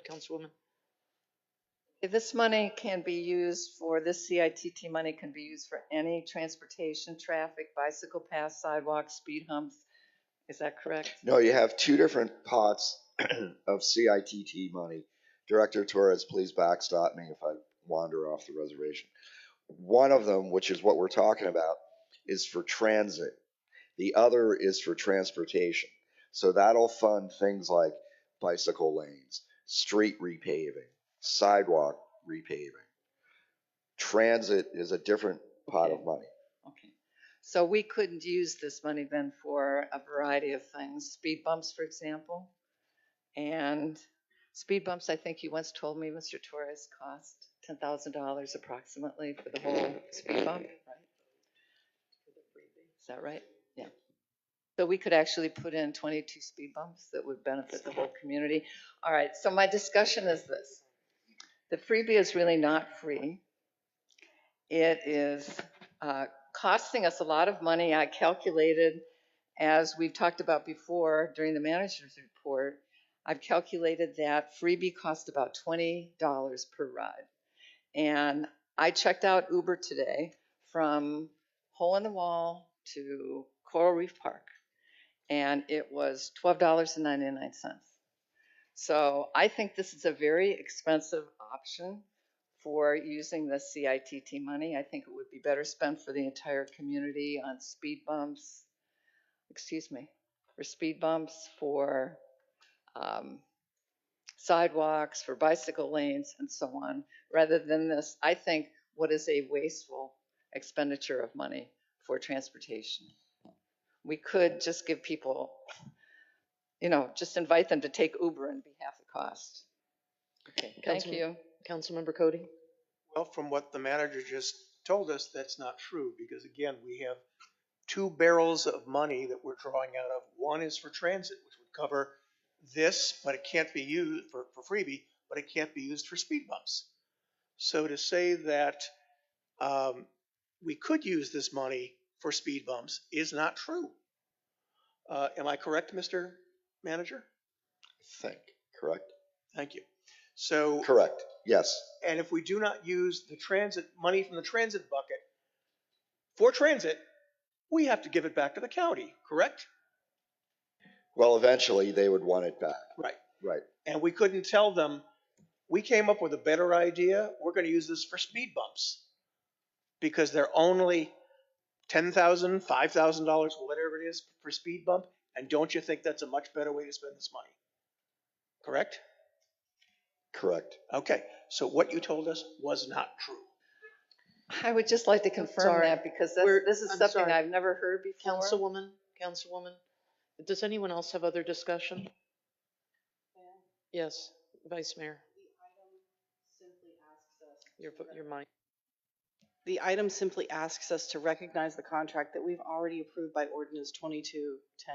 Councilwoman. This money can be used for, this CITT money can be used for any transportation, traffic, bicycle paths, sidewalks, speed humps. Is that correct? No, you have two different pots of CITT money. Director Torres, please backstop me if I wander off the reservation. One of them, which is what we're talking about, is for transit. The other is for transportation. So that'll fund things like bicycle lanes, street repaving, sidewalk repaving. Transit is a different pot of money. Okay. So we couldn't use this money then for a variety of things. Speed bumps, for example. And speed bumps, I think you once told me, Mr. Torres, cost $10,000 approximately for the whole speed bump, right? Is that right? Yeah. So we could actually put in 22 speed bumps that would benefit the whole community. All right, so my discussion is this. The freebie is really not free. It is costing us a lot of money. I calculated, as we've talked about before during the manager's report, I've calculated that freebie cost about $20 per ride. And I checked out Uber today from Hole in the Wall to Coral Reef Park, and it was $12.99. So I think this is a very expensive option for using the CITT money. I think it would be better spent for the entire community on speed bumps, for speed bumps, for sidewalks, for bicycle lanes, and so on, rather than this, I think, what is a wasteful expenditure of money for transportation. We could just give people, just invite them to take Uber and be half the cost. Okay. Thank you. Councilmember Cody. Well, from what the manager just told us, that's not true, because again, we have two barrels of money that we're drawing out of. One is for transit, which would cover this, but it can't be used for freebie, but it can't be used for speed bumps. So to say that we could use this money for speed bumps is not true. Am I correct, Mr. Manager? I think, correct? Thank you. So correct, yes. And if we do not use the transit money from the transit bucket for transit, we have to give it back to the county, correct? Well, eventually they would want it back. Right. Right. And we couldn't tell them, we came up with a better idea. We're going to use this for speed bumps because they're only $10,000, $5,000, whatever it is for speed bump. And don't you think that's a much better way to spend this money? Correct? Correct. Okay. So what you told us was not true. I would just like to confirm that, because this is something I've never heard before. Councilwoman, does anyone else have other discussion? Yes, Vice Mayor. Your mic. The item simply asks us to recognize the contract that we've already approved by Ordinance 2210.